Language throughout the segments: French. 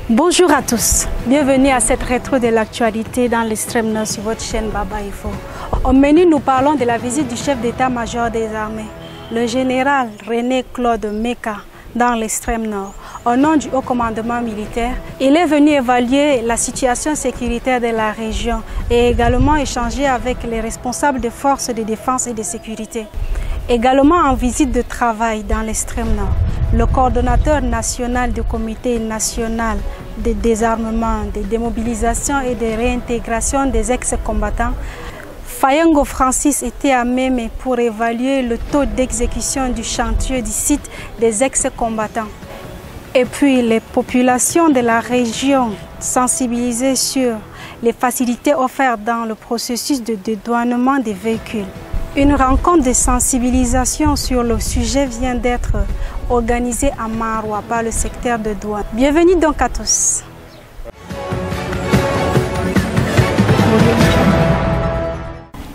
Bonjour à tous, bienvenue à cette rétro de l'actualité dans l'extrême nord sur votre chaîne Baba Info. Au menu, nous parlons de la visite du chef d'état-major des armées, le général René-Claude Meka, dans l'extrême nord. Au nom du haut commandement militaire, il est venu évaluer la situation sécuritaire de la région et également échanger avec les responsables des forces de défense et de sécurité. Également en visite de travail dans l'extrême nord, le coordonnateur national du comité national de désarmement, de démobilisation et de réintégration des ex-combattants, Fayengo Francis, était à Mémé pour évaluer le taux d'exécution du chantier du site des ex-combattants. Et puis les populations de la région sensibilisées sur les facilités offertes dans le processus de dédouanement des véhicules. Une rencontre de sensibilisation sur le sujet vient d'être organisée à Maroua par le secteur de douane. Bienvenue donc à tous.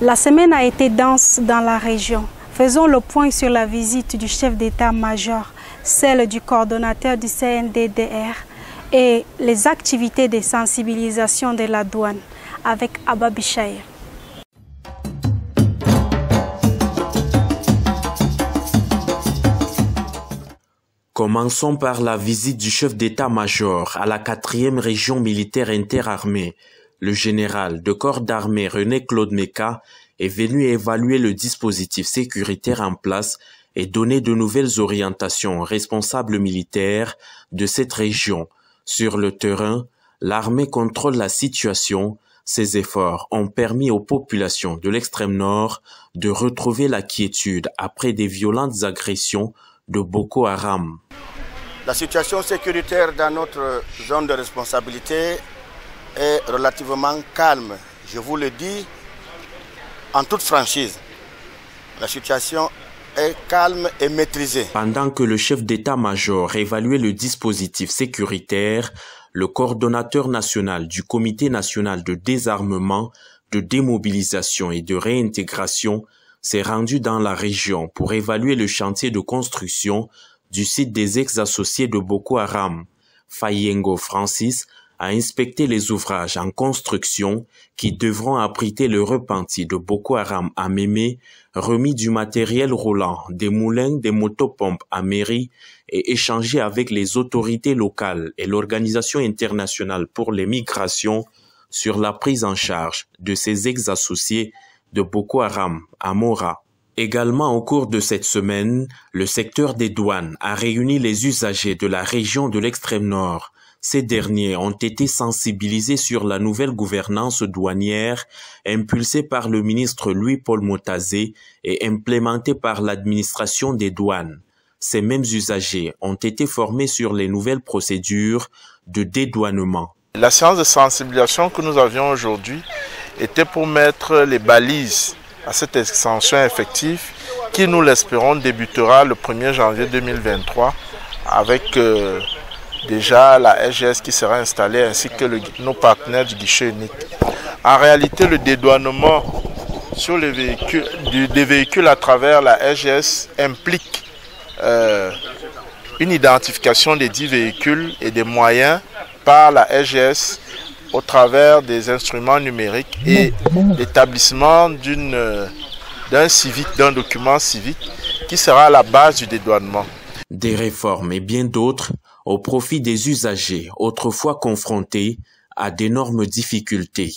La semaine a été dense dans la région. Faisons le point sur la visite du chef d'état-major, celle du coordonnateur du CNDDR et les activités de sensibilisation de la douane avec Abba Bichayr. Commençons par la visite du chef d'état-major à la 4e région militaire interarmée. Le général de corps d'armée René-Claude Meka est venu évaluer le dispositif sécuritaire en place et donner de nouvelles orientations aux responsables militaires de cette région. Sur le terrain, l'armée contrôle la situation. Ces efforts ont permis aux populations de l'extrême nord de retrouver la quiétude après des violentes agressions de Boko Haram. La situation sécuritaire dans notre zone de responsabilité est relativement calme. Je vous le dis en toute franchise. La situation est calme et maîtrisée. Pendant que le chef d'état-major évaluait le dispositif sécuritaire, le coordonnateur national du Comité national de désarmement, de démobilisation et de réintégration s'est rendu dans la région pour évaluer le chantier de construction du site des ex-associés de Boko Haram. Fayengo Francis a inspecté les ouvrages en construction qui devront abriter le repenti de Boko Haram à Mémé, remis du matériel roulant, des moulins, des motopompes à mairie et échangé avec les autorités locales et l'Organisation internationale pour les migrations sur la prise en charge de ces ex-associés de Boko Haram à Mora. Également au cours de cette semaine, le secteur des douanes a réuni les usagers de la région de l'extrême nord. Ces derniers ont été sensibilisés sur la nouvelle gouvernance douanière impulsée par le ministre Louis-Paul Motazé et implémentée par l'administration des douanes. Ces mêmes usagers ont été formés sur les nouvelles procédures de dédouanement. La séance de sensibilisation que nous avions aujourd'hui était pour mettre les balises à cette extension effective qui, nous l'espérons, débutera le 1er janvier 2023 avec déjà la SGS qui sera installée ainsi que nos partenaires du guichet unique. En réalité, le dédouanement sur les véhicules, des véhicules à travers la SGS implique une identification des 10 véhicules et des moyens par la SGS au travers des instruments numériques et l'établissement d'un civique, d'un document civique qui sera à la base du dédouanement. Des réformes et bien d'autres au profit des usagers autrefois confrontés à d'énormes difficultés.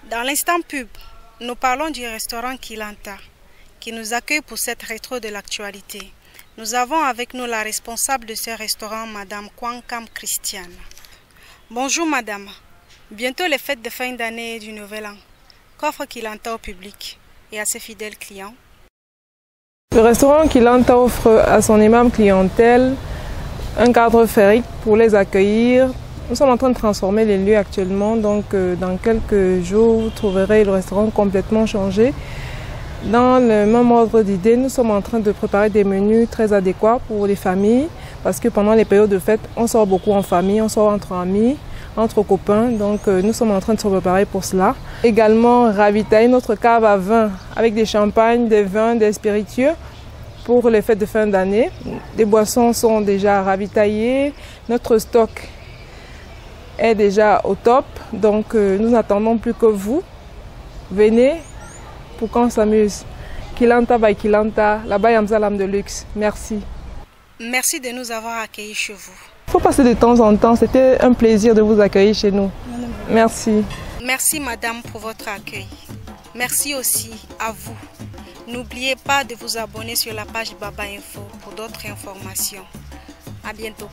Dans l'instant pub, nous parlons du restaurant Kilanta qui nous accueille pour cette rétro de l'actualité. Nous avons avec nous la responsable de ce restaurant, Madame Kwankam Christiane. Bonjour Madame, bientôt les fêtes de fin d'année et du Nouvel An. Qu'offre Kilanta au public et à ses fidèles clients? Le restaurant Kilanta offre à son aimable clientèle un cadre féerique pour les accueillir. Nous sommes en train de transformer les lieux actuellement, donc dans quelques jours, vous trouverez le restaurant complètement changé. Dans le même ordre d'idées, nous sommes en train de préparer des menus très adéquats pour les familles, parce que pendant les périodes de fête, on sort beaucoup en famille, on sort entre amis, entre copains. Donc nous sommes en train de se préparer pour cela. Également ravitailler notre cave à vin avec des champagnes, des vins, des spiritueux pour les fêtes de fin d'année. Les boissons sont déjà ravitaillées. Notre stock est déjà au top. Donc nous n'attendons plus que vous. Venez pour qu'on s'amuse. Kilanta by Kilanta, la Bayamzalam de luxe. Merci. Merci de nous avoir accueillis chez vous. Il faut passer de temps en temps. C'était un plaisir de vous accueillir chez nous. Merci. Merci madame pour votre accueil. Merci aussi à vous. N'oubliez pas de vous abonner sur la page Baba Info pour d'autres informations. À bientôt.